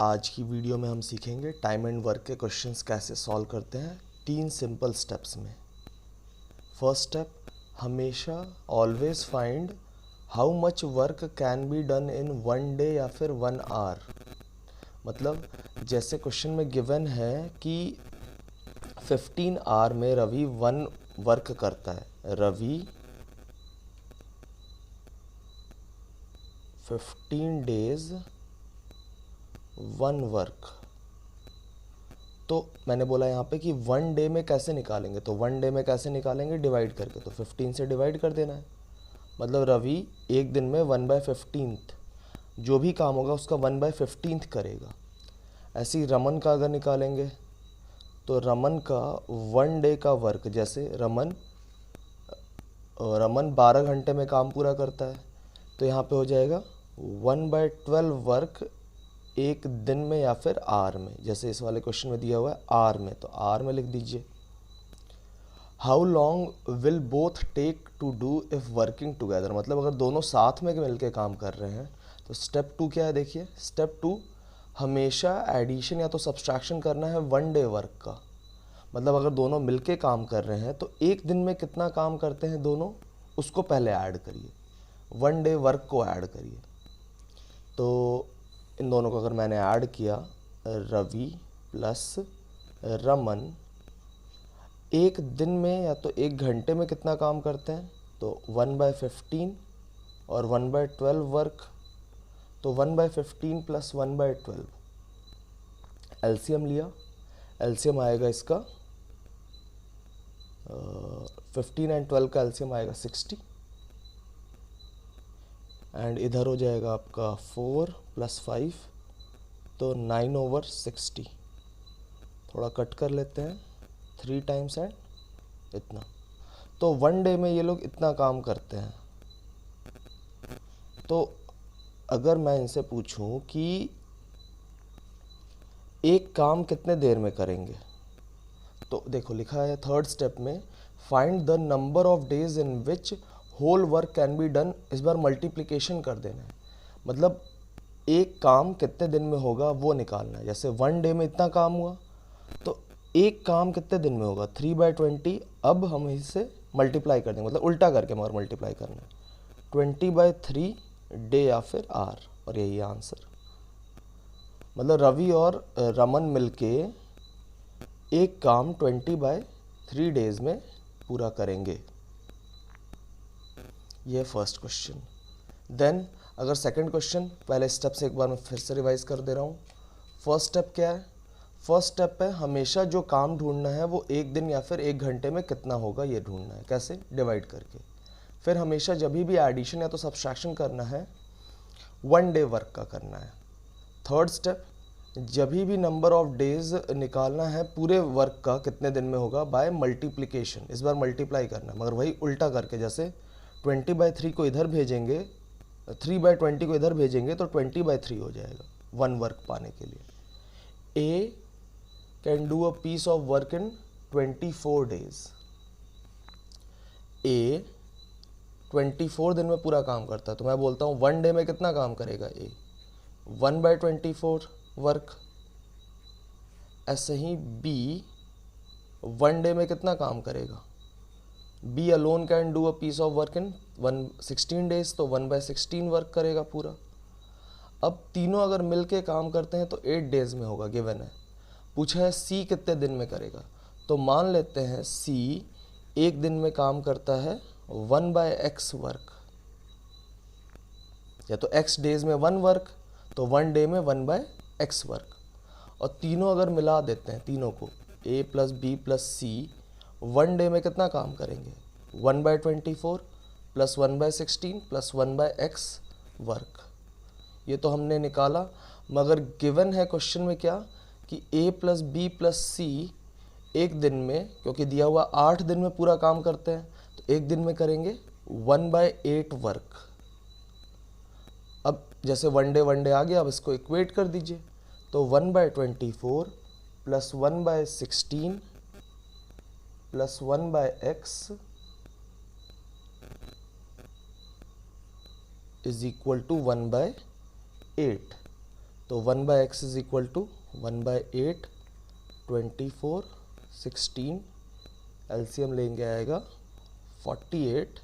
आज की वीडियो में हम सीखेंगे टाइम एंड वर्क के क्वेश्चंस कैसे सॉल्व करते हैं 3 सिंपल स्टेप्स में। फर्स्ट स्टेप, हमेशा always find how much work can be done in 1 day या फिर 1 आवर। मतलब जैसे क्वेश्चन में गिवन है कि 15 आवर में रवि 1 वर्क करता है। Ravi 15 days 1 work. तो मैंने बोला यहाँ पे कि 1 डे में कैसे निकालेंगे, तो 1 डे में कैसे निकालेंगे, डिवाइड करके। तो 15 से डिवाइड कर देना है। मतलब रवि एक दिन में 1/15 जो भी काम होगा उसका 1/15 करेगा। ऐसे ही रमन का अगर निकालेंगे तो रमन का 1 डे का वर्क, जैसे रमन 12 घंटे में काम पूरा करता है, तो यहाँ पे हो जाएगा 1/12 वर्क एक दिन में या फिर आर में। जैसे इस वाले क्वेश्चन में दिया हुआ है आर में, तो आर में लिख दीजिए। How long will both take to do if working together. मतलब अगर दोनों साथ में मिलकर काम कर रहे हैं तो स्टेप 2 क्या है, देखिए। स्टेप 2, हमेशा एडिशन या तो सब्सट्रैक्शन करना है 1 डे वर्क का। मतलब अगर दोनों मिलके काम कर रहे हैं तो एक दिन में कितना काम करते हैं दोनों, उसको पहले ऐड करिए, 1 डे वर्क को ऐड करिए। तो इन दोनों को अगर मैंने ऐड किया, रवि प्लस रमन एक दिन में या तो एक घंटे में कितना काम करते हैं, तो 1/15 और 1/12 वर्क, तो 1/15 प्लस 1/12 एलसीएम लिया। एलसीएम आएगा इसका 15 एंड 12 का एलसीएम आएगा 60, एंड इधर हो जाएगा आपका 4 + 5, तो 9/60। थोड़ा कट कर लेते हैं, 3 टाइम्स एंड इतना। तो 1 डे में ये लोग इतना काम करते हैं। तो अगर मैं इनसे पूछूं कि एक काम कितने देर में करेंगे, तो देखो लिखा है थर्ड स्टेप में, find the number of days in which whole work can be done. इस बार मल्टीप्लिकेशन कर देना है। मतलब एक काम कितने दिन में होगा वो निकालना है। जैसे 1 डे में इतना काम हुआ, तो एक काम कितने दिन में होगा, 3/20। अब हम इसे मल्टीप्लाई कर देंगे, मतलब उल्टा करके मगर मल्टीप्लाई करना है, 20/3 डे या फिर आर, और यही आंसर। मतलब रवि और रमन मिलके एक काम 20/3 डेज में पूरा करेंगे। ये फर्स्ट क्वेश्चन। देन अगर सेकंड क्वेश्चन, पहले स्टेप से एक बार मैं फिर से रिवाइज कर दे रहा हूँ। फर्स्ट स्टेप क्या है, फर्स्ट स्टेप है हमेशा जो काम ढूंढना है वो एक दिन या फिर एक घंटे में कितना होगा ये ढूंढना है। कैसे, डिवाइड करके। फिर हमेशा जब भी एडिशन या तो सब्सट्रैक्शन करना है 1 डे वर्क का करना है। थर्ड स्टेप, जब भी नंबर ऑफ डेज निकालना है पूरे वर्क का कितने दिन में होगा, बाय मल्टीप्लिकेशन। इस बार मल्टीप्लाई करना है मगर वही उल्टा करके। जैसे 20/3 को इधर भेजेंगे, 3/20 को इधर भेजेंगे तो 20/3 हो जाएगा 1 वर्क पाने के लिए। A can do a piece of work in 24 days. A 24 दिन में पूरा काम करता है, तो मैं बोलता हूँ 1 डे में कितना काम करेगा ए, 1/24 वर्क। ऐसे ही बी 1 डे में कितना काम करेगा, B alone can do a piece of work in 16 days, तो 1/16 वर्क करेगा पूरा। अब तीनों अगर मिलके काम करते हैं तो 8 डेज में होगा, गिवन है। पूछा है सी कितने दिन में करेगा, तो मान लेते हैं सी एक दिन में काम करता है 1/x वर्क, या तो x डेज में 1 वर्क, तो 1 डे में 1/x वर्क। और तीनों अगर मिला देते हैं, तीनों को a + b + c, 1 डे में कितना काम करेंगे, 1/24 + 1/16 + 1/x वर्क। ये तो हमने निकाला, मगर गिवन है क्वेश्चन में क्या, कि a + b + c एक दिन में, क्योंकि दिया हुआ 8 दिन में पूरा काम करते हैं, तो एक दिन में करेंगे 1/8 वर्क। अब जैसे 1 डे आ गया, अब इसको इक्वेट कर दीजिए, तो 1/24 + 1/16 + 1/x = 1/8। तो 1/x is equal to 1/8, 24, 16, LCM लेंगे आएगा 48,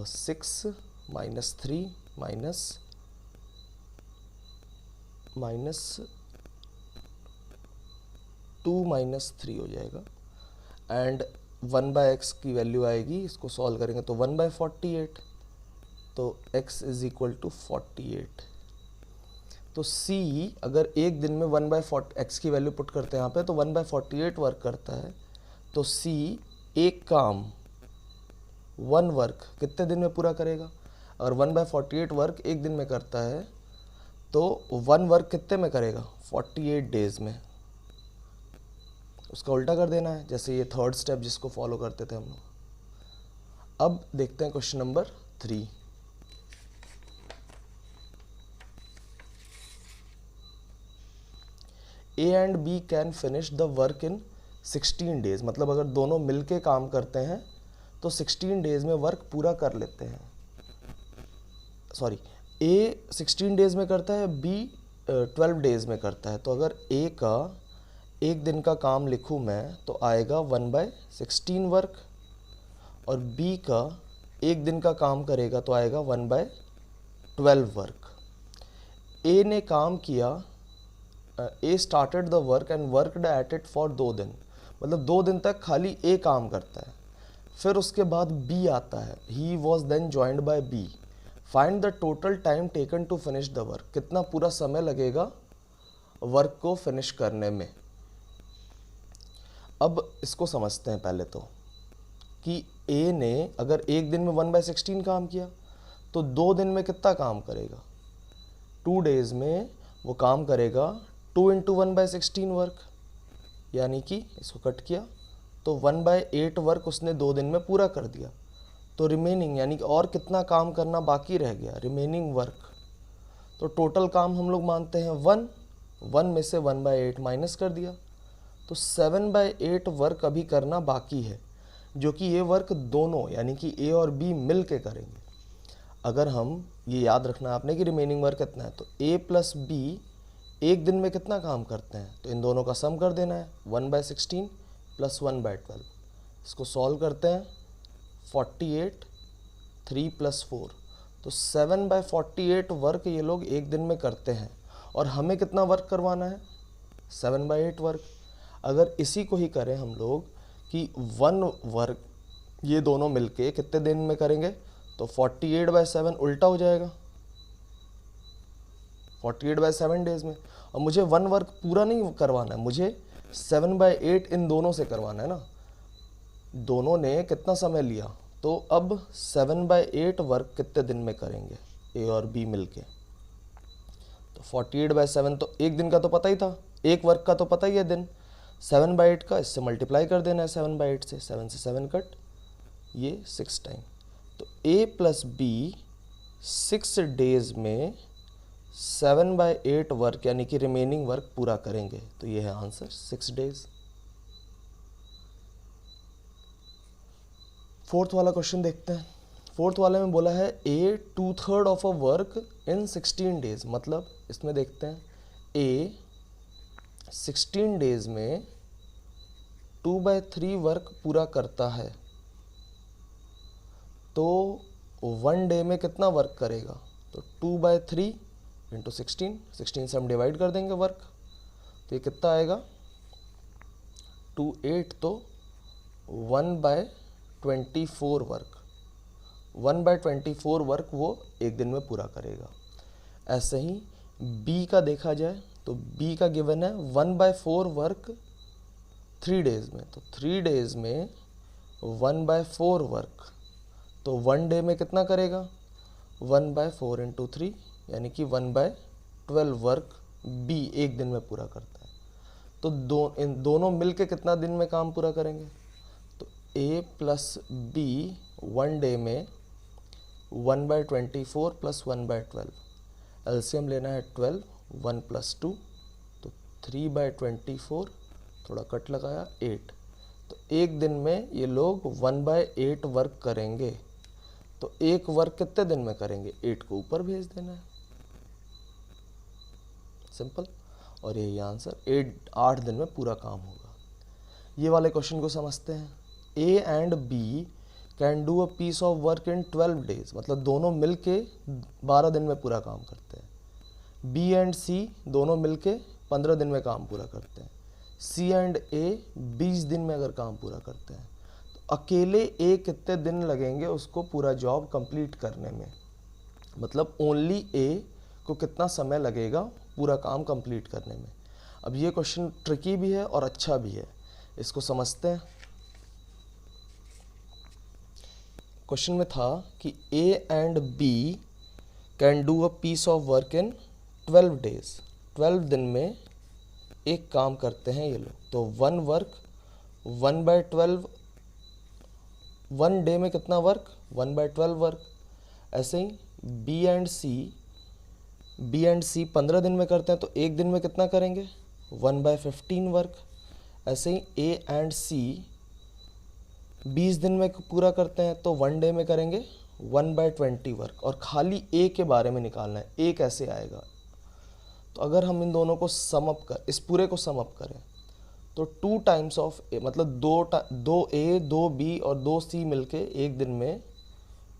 6 माइनस 3 माइनस 2 माइनस 3 हो जाएगा, एंड 1/x की वैल्यू आएगी, इसको सॉल्व करेंगे तो 1/48, तो x इज इक्वल टू 48। तो C अगर एक दिन में 1/x की वैल्यू पुट करते हैं यहाँ पे तो 1/48 वर्क करता है, तो C एक काम 1 वर्क कितने दिन में पूरा करेगा? अगर 1/48 वर्क एक दिन में करता है तो 1 वर्क कितने में करेगा? 48 डेज में। उसका उल्टा कर देना है, जैसे ये थर्ड स्टेप जिसको फॉलो करते थे हम लोग। अब देखते हैं question number 3। A and B can finish the work in 16 days, मतलब अगर दोनों मिलके काम करते हैं तो 16 डेज में वर्क पूरा कर लेते हैं। सॉरी, A 16 डेज में करता है, B 12 डेज में करता है। तो अगर A का एक दिन का काम लिखूं मैं तो आएगा 1/16 वर्क, और B का एक दिन का काम करेगा तो आएगा 1/12 वर्क। A ने काम किया, A started the work and worked at it for 2 दिन, मतलब 2 दिन तक खाली A काम करता है। फिर उसके बाद B आता है, he was then joined by B, find the total time taken to finish the work, कितना पूरा समय लगेगा वर्क को फिनिश करने में। अब इसको समझते हैं पहले तो, कि A ने अगर एक दिन में 1/16 काम किया तो 2 दिन में कितना काम करेगा? 2 डेज में वो काम करेगा 2 × 1/16 वर्क, यानी कि इसको कट किया तो 1/8 वर्क उसने 2 दिन में पूरा कर दिया। तो रिमेनिंग यानी कि और कितना काम करना बाकी रह गया? Remaining work. तो टोटल काम हम लोग मानते हैं 1 में से 1/8 माइनस कर दिया, तो 7/8 वर्क अभी करना बाकी है, जो कि ये वर्क दोनों यानी कि A और B मिल के करेंगे। अगर हम ये याद रखना आपने कि रिमेनिंग वर्क कितना है, तो A प्लस B एक दिन में कितना काम करते हैं, तो इन दोनों का सम कर देना है, 1/16 प्लस 1/12। इसको सॉल्व करते हैं, 48, 3 + 4, तो 7/48 वर्क ये लोग एक दिन में करते हैं, और हमें कितना वर्क करवाना है? 7/8 वर्क। अगर इसी को ही करें हम लोग कि 1 वर्क ये दोनों मिलके कितने दिन में करेंगे, तो 48/7 उल्टा हो जाएगा, 48/7 डेज में। और मुझे 1 वर्क पूरा नहीं करवाना है, मुझे 7/8 इन दोनों से करवाना है ना। दोनों ने कितना समय लिया, तो अब 7/8 वर्क कितने दिन में करेंगे A और B मिलके? तो 48/7 तो एक दिन का तो पता ही था, एक वर्क का तो पता ही है दिन। 7/8 का इससे मल्टीप्लाई कर देना है 7/8 से, 7 से 7 कट, ये 6 टाइम। तो A प्लस B 6 डेज में 7/8 वर्क यानी कि रिमेनिंग वर्क पूरा करेंगे। तो ये है आंसर, 6 डेज। फोर्थ वाला क्वेश्चन देखते हैं। फोर्थ वाले में बोला है A 2/3 of a work in 16 days, मतलब इसमें देखते हैं A 16 डेज में 2/3 वर्क पूरा करता है, तो 1 डे में कितना वर्क करेगा? तो 2/3 × 16 से हम डिवाइड कर देंगे वर्क, तो ये कितना आएगा? 2 8, तो 1/24 वर्क, 1/24 वर्क वो एक दिन में पूरा करेगा। ऐसे ही B का देखा जाए तो B का गिवन है 1/4 वर्क 3 डेज में, तो 3 डेज में 1/4 वर्क, तो 1 डे में कितना करेगा? 1/4 × 3 यानी कि 1/12 वर्क B एक दिन में पूरा करता है। तो इन दोनों मिलके कितना दिन में काम पूरा करेंगे? तो A प्लस B 1 डे में 1/24 प्लस 1/12, एलसीएम लेना है 12, 1 + 2, तो 3/24, थोड़ा कट लगाया 8। तो एक दिन में ये लोग 1/8 वर्क करेंगे, तो एक वर्क कितने दिन में करेंगे? 8 को ऊपर भेज देना है। सिंपल। और यही आंसर 8 दिन में पूरा काम होगा। ये वाले क्वेश्चन को समझते हैं। A and B can do a piece of work in 12 days, मतलब दोनों मिलके 12 दिन में पूरा काम करते हैं। बी एंड सी दोनों मिलके 15 दिन में काम पूरा करते हैं। सी एंड ए 20 दिन में अगर काम पूरा करते हैं, तो अकेले ए कितने दिन लगेंगे उसको पूरा जॉब कंप्लीट करने में, मतलब ओनली ए को कितना समय लगेगा पूरा काम कंप्लीट करने में। अब ये क्वेश्चन ट्रिकी भी है और अच्छा भी है, इसको समझते हैं। क्वेश्चन में था कि A and B can do a piece of work in 12 days, 12 दिन में एक काम करते हैं ये लोग। तो 1 वर्क 1/12, 1 डे में कितना वर्क, 1/12 वर्क। ऐसे ही बी एंड सी 15 दिन में करते हैं, तो एक दिन में कितना करेंगे, 1/15 वर्क। ऐसे ही ए एंड सी 20 दिन में पूरा करते हैं, तो 1 डे में करेंगे 1/20 वर्क। और खाली ए के बारे में निकालना है, ए कैसे आएगा। तो अगर हम इन दोनों को समअप कर, इस पूरे को समअप करें, तो 2 टाइम्स ऑफ ए, मतलब 2 ए 2 बी और 2 सी मिलके एक दिन में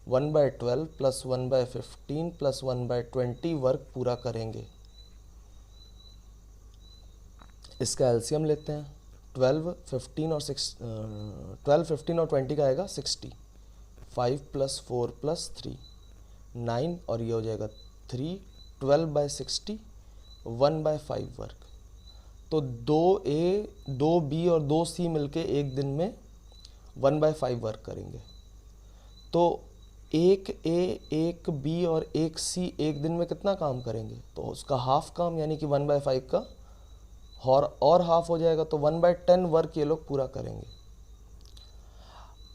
1/12 प्लस 1/15 प्लस 1/20 वर्क पूरा करेंगे। इसका एलसीएम लेते हैं। 12, 15 और 20 का आएगा 60। 5 + 4 + 3 9, और ये हो जाएगा 3। 12/60 1/5 वर्क। तो 2A 2B और 2C मिलके एक दिन में 1/5 वर्क करेंगे। तो 1A 1B और 1C एक दिन में कितना काम करेंगे, तो उसका हाफ काम यानी कि 1/5 का और हाफ हो जाएगा, तो 1/10 वर्क ये लोग पूरा करेंगे।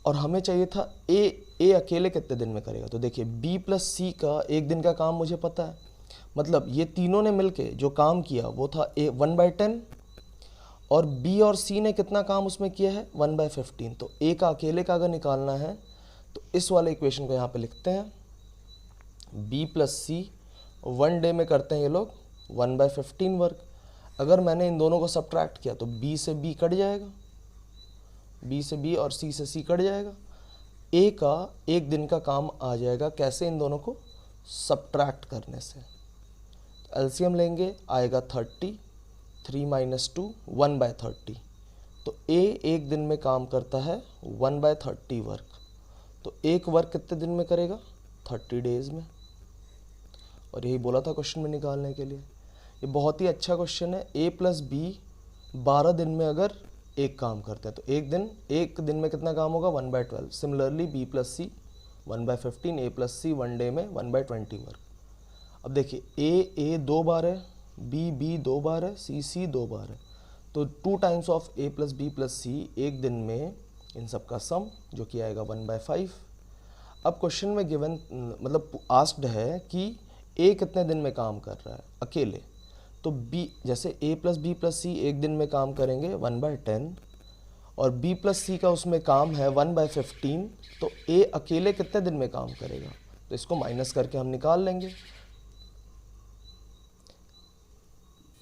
और हमें चाहिए था ए अकेले कितने दिन में करेगा। तो देखिए B + C का एक दिन का काम मुझे पता है, मतलब ये तीनों ने मिलके जो काम किया वो था A 1/10, और B और C ने कितना काम उसमें किया है 1/15। तो A का अकेले का अगर निकालना है तो इस वाले इक्वेशन को यहाँ पे लिखते हैं। B + C 1 डे में करते हैं ये लोग 1/15 वर्क। अगर मैंने इन दोनों को सब्ट्रैक्ट किया तो B से B कट जाएगा, B से B और C से C कट जाएगा। A का एक दिन का काम आ जाएगा, कैसे, इन दोनों को सब्ट्रैक्ट करने से। तो एलसीएम लेंगे, आएगा 30, 3 - 2 1/30। तो A एक दिन में काम करता है 1/30 वर्क। तो एक वर्क कितने दिन में करेगा, 30 डेज में। और यही बोला था क्वेश्चन में निकालने के लिए। ये बहुत ही अच्छा क्वेश्चन है। A + B 12 दिन में अगर एक काम करते हैं, तो एक दिन में कितना काम होगा 1/12। Similarly B + C 1/15, A + C 1 day में 1/20 वर्क। अब देखिए A 2 बार है, B 2 बार है, C 2 बार है। तो 2 times of A + B + C एक दिन में इन सब का सम जो कि आएगा 1/5। अब क्वेश्चन में गिवन मतलब आस्क्ड है कि A कितने दिन में काम कर रहा है अकेले। तो B, जैसे A + B + C एक दिन में काम करेंगे 1/10, और B + C का उसमें काम है 1/15। तो A अकेले कितने दिन में काम करेगा, तो इसको माइनस करके हम निकाल लेंगे।